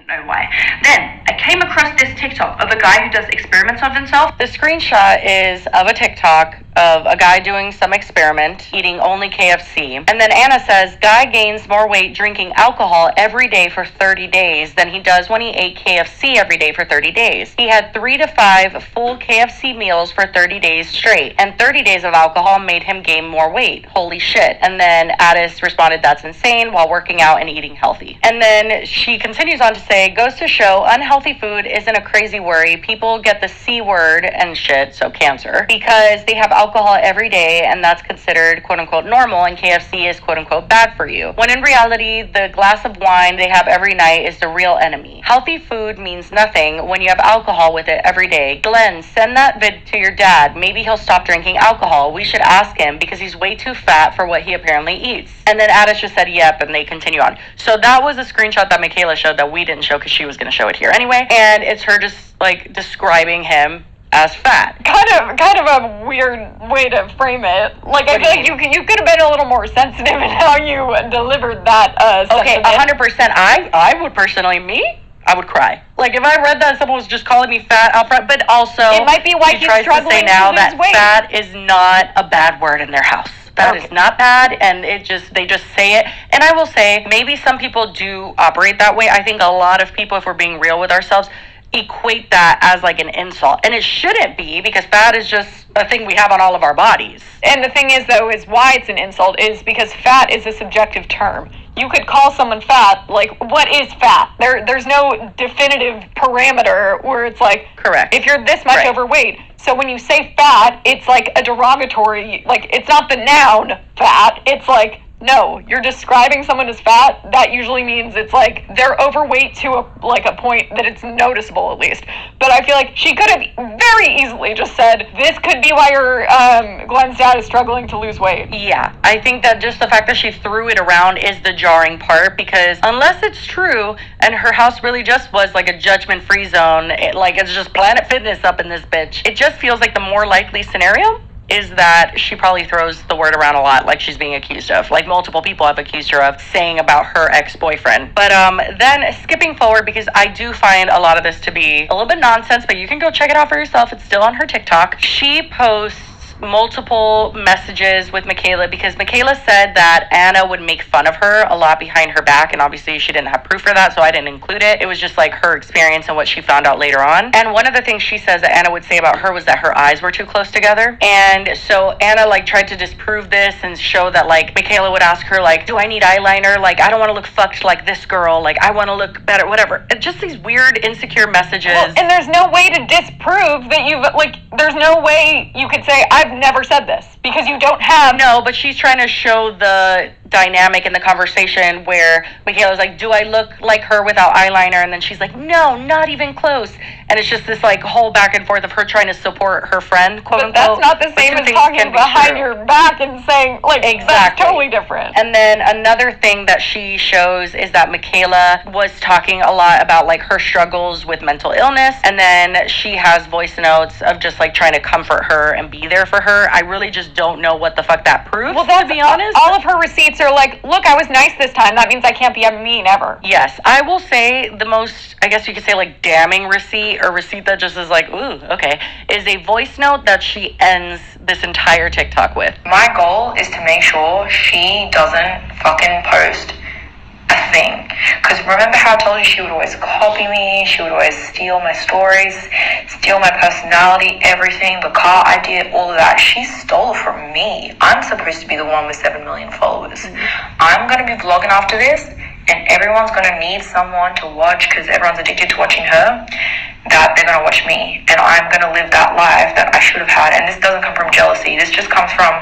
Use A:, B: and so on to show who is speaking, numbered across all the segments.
A: know why. Then I came across this TikTok of a guy who does experiments of himself.
B: The screenshot is of a TikTok of a guy doing some experiment, eating only KFC. And then Anna says, guy gains more weight drinking alcohol every day for 30 days than he does when he ate KFC every day for 30 days. He had 3 to 5 full KFC meals for 30 days straight, and 30 days of alcohol made him gain more weight. Holy shit. And then Addis responded, that's insane, while working out and eating healthy. And then she continues on to say, goes to show unhealthy food isn't a crazy worry. People get the C word and shit, so cancer, because they have alcohol every day, and that's considered quote-unquote normal, and KFC is quote-unquote bad for you. When in reality, the glass of wine they have every night is the real enemy. Healthy food means nothing when you have alcohol with it every day. Glenn, send that vid to your dad. Maybe he'll stop drinking alcohol. We should ask him because he's way too fat for what he apparently eats. And then Addis just said, yep, and they continue on. So that was a screenshot that Michaela showed that we didn't show because she was going to show it here anyway. And it's her just like describing him as fat.
C: Kind of a weird way to frame it. Like, I feel like you could have been a little more sensitive in how you delivered that.
B: Okay, 100%. I would personally, I would cry. Like, if I read that someone was just calling me fat out front, but also
C: it might be why he's struggling to say now
B: that
C: weight.
B: Fat is not a bad word in their house. That is not bad, and they just say it. And I will say, maybe some people do operate that way. I think a lot of people, if we're being real with ourselves, equate that as like an insult, and it shouldn't be, because fat is just a thing we have on all of our bodies.
C: And the thing is, though, is why it's an insult is because fat is a subjective term. You could call someone fat, like, what is fat? There's no definitive parameter where it's like,
B: correct,
C: if you're this much overweight. So when you say fat, it's like a derogatory, like, it's not the noun fat, it's like, no, you're describing someone as fat. That usually means it's like they're overweight to a point that it's noticeable, at least. But I feel like she could have very easily just said, this could be why your Glenn's dad is struggling to lose weight.
B: Yeah, I think that just the fact that she threw it around is the jarring part, because unless it's true and her house really just was like a judgment-free zone, it's just Planet Fitness up in this bitch, it just feels like the more likely scenario is that she probably throws the word around a lot, like she's being accused of, like multiple people have accused her of saying about her ex-boyfriend. But then skipping forward, because I do find a lot of this to be a little bit nonsense, but you can go check it out for yourself. It's still on her TikTok. She posts multiple messages with Michaela, because Michaela said that Anna would make fun of her a lot behind her back, and obviously she didn't have proof for that, so I didn't include it. It was just like her experience and what she found out later on. And one of the things she says that Anna would say about her was that her eyes were too close together. And so Anna tried to disprove this and show that Michaela would ask her do I need eyeliner? I don't want to look fucked like this girl. I want to look better, whatever. And just these weird insecure messages.
C: Well, and there's no way to disprove that you've there's no way you could say I've never said this, because you don't have.
B: No, but she's trying to show the dynamic in the conversation where Michaela's like, do I look like her without eyeliner? And then she's like, no, not even close. And it's just this whole back and forth of her trying to support her friend, quote unquote.
C: But that's not the same as talking behind your back and saying, exactly. That's totally different.
B: And then another thing that she shows is that Michaela was talking a lot about her struggles with mental illness, and then she has voice notes of just trying to comfort her and be there for her. I really just don't know what the fuck that proves, to be honest.
C: All of her receipts are look, I was nice this time. That means I can't be mean ever.
B: Yes, I will say the most, I guess you could say damning receipt, or receipt that just is ooh, okay, is a voice note that she ends this entire TikTok with.
A: My goal is to make sure she doesn't fucking post a thing. Because remember how I told you she would always copy me, she would always steal my stories, steal my personality, everything, the car idea, all of that. She stole from me. I'm supposed to be the one with 7 million followers. I'm going to be vlogging after this, and everyone's going to need someone to watch, because everyone's addicted to watching her, that they're going to watch me. And I'm going to live that life that I should have had. And this doesn't come from jealousy. This just comes from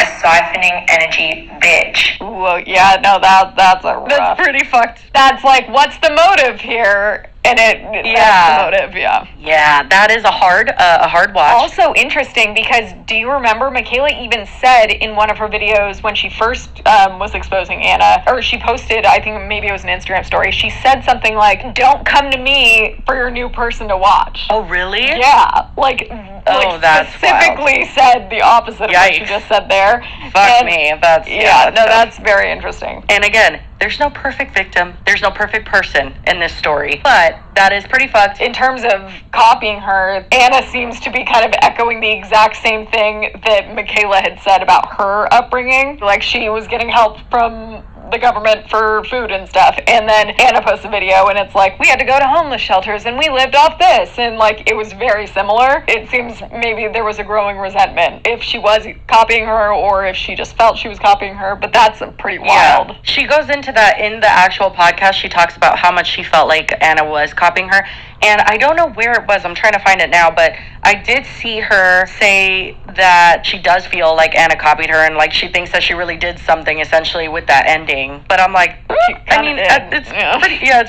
A: a siphoning energy bitch.
C: Well, yeah, no, that's a rough.
B: That's pretty fucked.
C: That's what's the motive here? And that's the motive, yeah.
B: Yeah, that is a hard watch.
C: Also interesting, because do you remember Michaela even said in one of her videos when she first was exposing Anna, or she posted, I think maybe it was an Instagram story, she said something like, don't come to me for your new person to watch.
B: Oh, really?
C: Yeah,
B: that's
C: specifically said the opposite of what you just said there.
B: Fuck me.
C: That's very interesting.
B: And again, there's no perfect victim. There's no perfect person in this story. But that is pretty fucked.
C: In terms of copying her, Anna seems to be kind of echoing the exact same thing that Michaela had said about her upbringing. Like, she was getting help from the government for food and stuff, and then Anna posts a video and it's like, we had to go to homeless shelters and we lived off this, and like, it was very similar. It seems maybe there was a growing resentment if she was copying her or if she just felt she was copying her, but that's pretty wild.
B: She goes into that in the actual podcast. She talks about how much she felt like Anna was copying her, and I don't know where it was. I'm trying to find it now, but I did see her say that she does feel like Anna copied her, and like she thinks that she really did something essentially with that ending. But I'm like, it's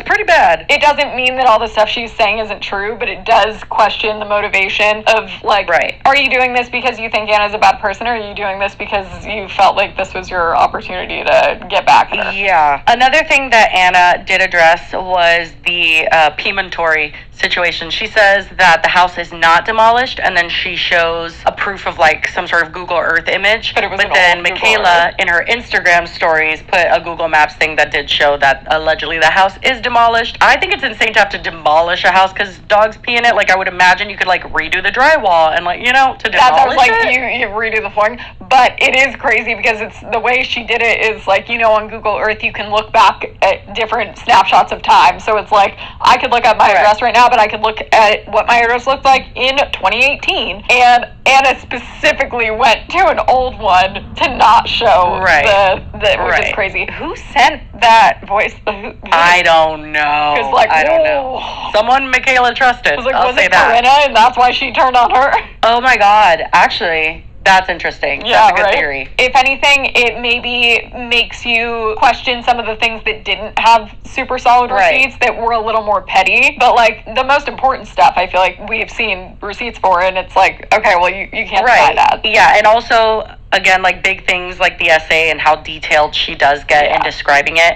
B: pretty bad.
C: It doesn't mean that all the stuff she's saying isn't true, but it does question the motivation of like, are you doing this because you think Anna's a bad person, or are you doing this because you felt like this was your opportunity to get back at her?
B: Yeah. Another thing that Anna did address was the Pimentori situation. She says that the house is not demolished, and then she shows a proof of like some sort of Google Earth image. But then Michaela in her Instagram stories put a Google Maps thing that did show that allegedly the house is demolished. I think it's insane to have to demolish a house because dogs pee in it. Like, I would imagine you could like redo the drywall and like, to demolish
C: you redo the flooring. But it is crazy because it's the way she did it is like, on Google Earth you can look back at different snapshots of time. So it's like, I could look at my address right now, but I could look at what my address looked like in 2018. And Anna specifically went to an old one to not show which is crazy. Who sent that voice?
B: I don't know. I don't know. Someone Michaela trusted.
C: Was it Corinna, and that's why she turned on her?
B: Oh my God. Actually, that's interesting. That's a good theory.
C: If anything, it maybe makes you question some of the things that didn't have super solid receipts that were a little more petty. But like, the most important stuff, I feel like we've seen receipts for, and it's like, okay, well, you can't deny that.
B: Yeah, and also, again, like big things like the essay and how detailed she does get in describing it.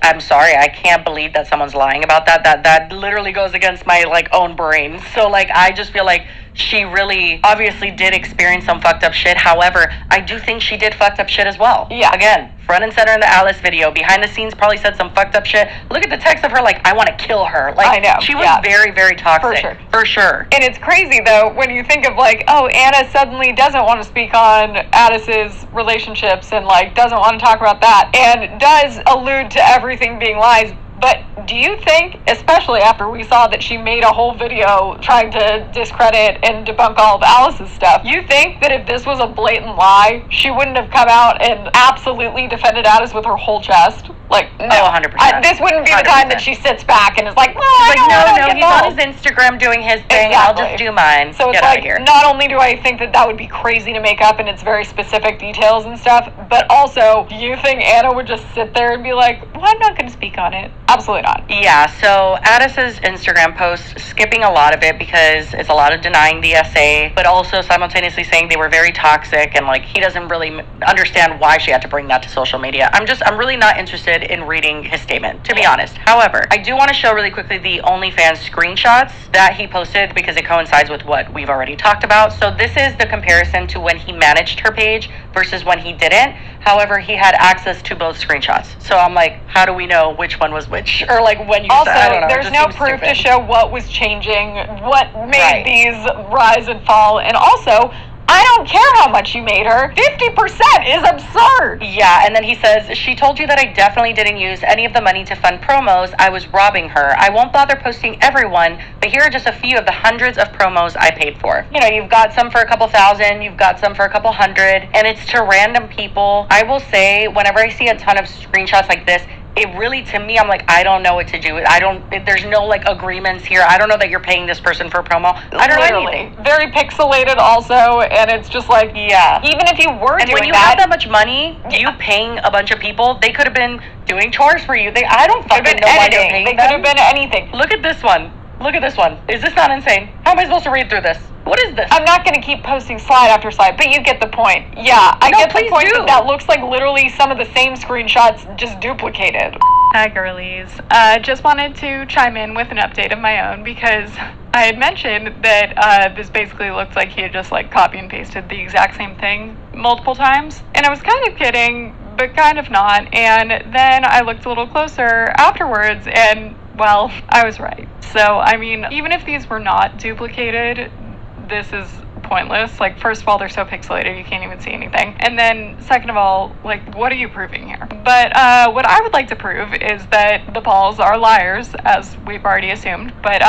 B: I'm sorry, I can't believe that someone's lying about that. That literally goes against my like own brain. So like, I just feel like she really obviously did experience some fucked up shit. However, I do think she did fucked up shit as well.
C: Yeah.
B: Again, front and center in the Alice video, behind the scenes probably said some fucked up shit. Look at the text of her like, I want to kill her. Like,
C: I know.
B: She was very, very toxic. For sure.
C: And it's crazy though when you think of like, oh, Anna suddenly doesn't want to speak on Addis's relationships and like doesn't want to talk about that and does allude to everything being lies. But do you think, especially after we saw that she made a whole video trying to discredit and debunk all of Alice's stuff, you think that if this was a blatant lie, she wouldn't have come out and absolutely defended Alice with her whole chest? Like, no.
B: 100%.
C: This wouldn't be the time that she sits back and is like, no,
B: he's on his Instagram doing his thing, I'll just do mine.
C: So it's like, not only do I think that would be crazy to make up and it's very specific details and stuff, but also, do you think Anna would just sit there and be like, well, I'm not going to speak on it? Absolutely not.
B: Yeah, so Addis's Instagram post, skipping a lot of it because it's a lot of denying the essay, but also simultaneously saying they were very toxic and like he doesn't really understand why she had to bring that to social media. I'm really not interested in reading his statement, to be honest. However, I do want to show really quickly the OnlyFans screenshots that he posted because it coincides with what we've already talked about. So this is the comparison to when he managed her page versus when he didn't. However, he had access to both screenshots. So I'm like, how do we know which one was which? Or like when you
C: also,
B: I don't know,
C: there's no proof to show what was changing, what made these rise and fall. And also, I don't care how much you made her. 50% is absurd.
B: Yeah, and then he says, she told you that I definitely didn't use any of the money to fund promos. I was robbing her. I won't bother posting everyone, but here are just a few of the hundreds of promos I paid for. You've got some for a couple thousand, you've got some for a couple hundred, and it's to random people. I will say, whenever I see a ton of screenshots like this, it really, to me, I'm like, I don't know what to do. There's no like agreements here. I don't know that you're paying this person for a promo. I don't know anything.
C: Very pixelated also, and it's just like, even if you were
B: and
C: doing
B: when you have that much money, you paying a bunch of people, they could have been doing chores for you. I don't fucking know why they're paying them.
C: They could have been anything.
B: Look at this one. Look at this one. Is this not insane? How am I supposed to read through this? What is this?
C: I'm not going to keep posting slide after slide, but you get the point. Yeah, I get the point that looks like literally some of the same screenshots just duplicated. Hi, girlies. Just wanted to chime in with an update of my own because I had mentioned that this basically looks like he had just like copy and pasted the exact same thing multiple times. And I was kind of kidding, but kind of not. And then I looked a little closer afterwards and, well, I was right. So, I mean, even if these were not duplicated, this is pointless. Like, first of all, they're so pixelated you can't even see anything, and then second of all, like, what are you proving here? But what I would like to prove is that the Pauls are liars, as we've already assumed. But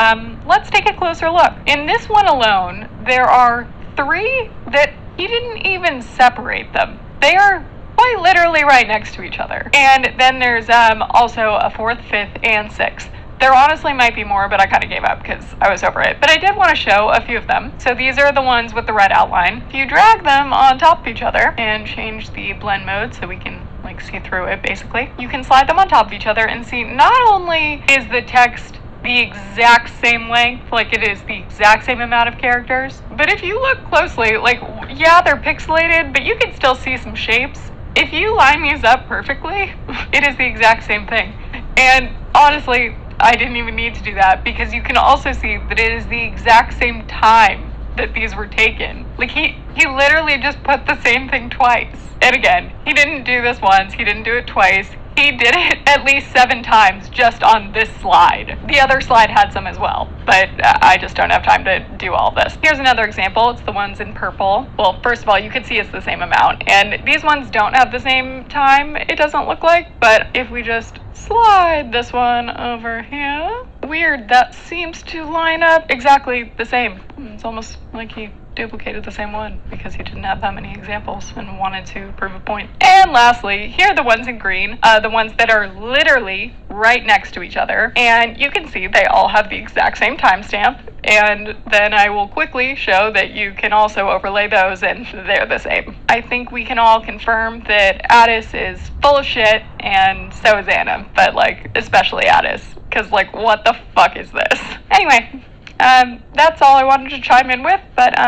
C: let's take a closer look. In this one alone, there are 3 that he didn't even separate them. They are quite literally right next to each other. And then there's also a 4th, 5th, and 6th. There honestly might be more, but I kind of gave up because I was over it. But I did want to show a few of them. So these are the ones with the red outline. If you drag them on top of each other and change the blend mode so we can like see through it basically, you can slide them on top of each other and see not only is the text the exact same length, like it is the exact same amount of characters, but if you look closely, like, yeah, they're pixelated, but you can still see some shapes. If you line these up perfectly, it is the exact same thing. And honestly, I didn't even need to do that because you can also see that it is the exact same time that these were taken. Like he literally just put the same thing twice. And again, he didn't do this once, he didn't do it twice. He did it at least 7 times just on this slide. The other slide had some as well, but I just don't have time to do all this. Here's another example. It's the ones in purple. Well, first of all, you can see it's the same amount, and these ones don't have the same time, it doesn't look like, but if we just slide this one over here, weird, that seems to line up exactly the same. It's almost like he duplicated the same one because he didn't have that many examples and wanted to prove a point. And lastly, here are the ones in green, the ones that are literally right next to each other, and you can see they all have the exact same timestamp. And then I will quickly show that you can also overlay those and they're the same. I think we can all confirm that Addis is full of shit, and so is Anna, but like especially Addis, because like what the fuck is this? Anyway, that's all I wanted to chime in with, but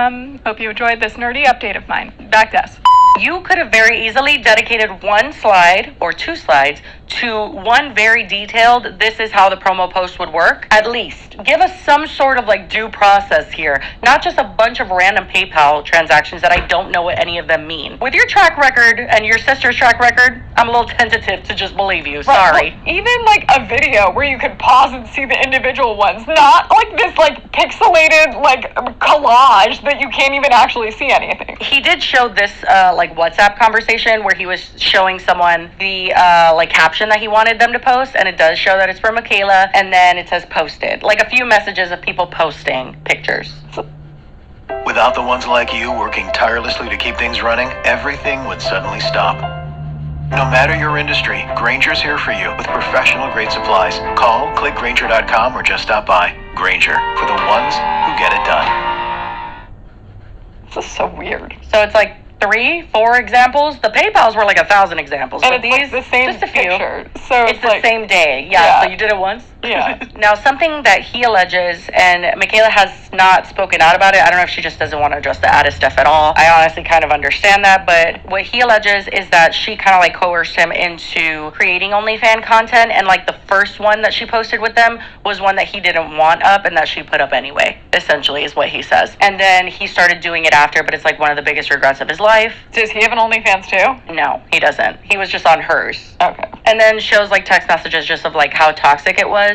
C: hope you enjoyed this nerdy update of mine. Back to us.
B: You could have very easily dedicated 1 slide or 2 slides to one very detailed, this is how the promo post would work. At least give us some sort of like due process here, not just a bunch of random PayPal transactions that I don't know what any of them mean. With your track record and your sister's track record, I'm a little tentative to just believe you. Sorry.
C: Well, even like a video where you could pause and see the individual ones, not like this like pixelated like collage that you can't even actually see anything.
B: He did show this like WhatsApp conversation where he was showing someone the like caption that he wanted them to post, and it does show that it's from Michaela, and then it says posted, like a few messages of people posting pictures.
D: Without the ones like you working tirelessly to keep things running, everything would suddenly stop. No matter your industry, Grainger's here for you with professional-grade supplies. Call, click Grainger.com, or just stop by. Grainger, for the ones who get it done.
C: This is so weird.
B: So it's like 3, 4 examples. The PayPals were like 1,000 examples.
C: And
B: but
C: it's
B: these,
C: like the same
B: just a few.
C: picture. So
B: It's the
C: like,
B: same day. Yeah, so you did it once?
C: Yeah.
B: Now, something that he alleges, and Michaela has not spoken out about it, I don't know if she just doesn't want to address the Addis stuff at all. I honestly kind of understand that, but what he alleges is that she kind of like coerced him into creating OnlyFans content, and like the first one that she posted with them was one that he didn't want up and that she put up anyway, essentially is what he says. And then he started doing it after, but it's like one of the biggest regrets of his life.
C: Does he have an OnlyFans too?
B: No, he doesn't. He was just on hers.
C: Okay.
B: And then shows like text messages just of like how toxic it was.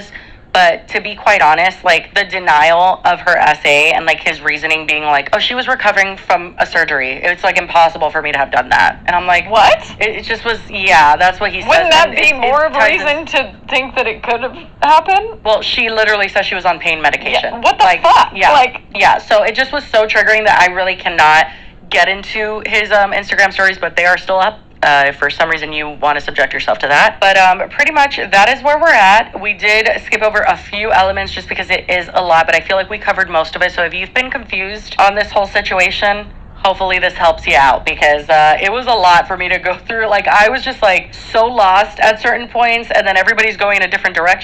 B: But to be quite honest, like the denial of her essay and like his reasoning being like, oh, she was recovering from a surgery. It's like impossible for me to have done that. And I'm like,
C: what?
B: It just was, yeah, that's what he said.
C: Wouldn't that be more of a reason to think that it could have happened?
B: Well, she literally said she was on pain medication.
C: Yeah, what the fuck?
B: Yeah,
C: like,
B: yeah. So it just was so triggering that I really cannot get into his Instagram stories, but they are still up. If for some reason you want to subject yourself to that. But pretty much that is where we're at. We did skip over a few elements just because it is a lot, but I feel like we covered most of it. So if you've been confused on this whole situation, hopefully this helps you out, because it was a lot for me to go through. Like I was just like so lost at certain points, and then everybody's going in a different direction.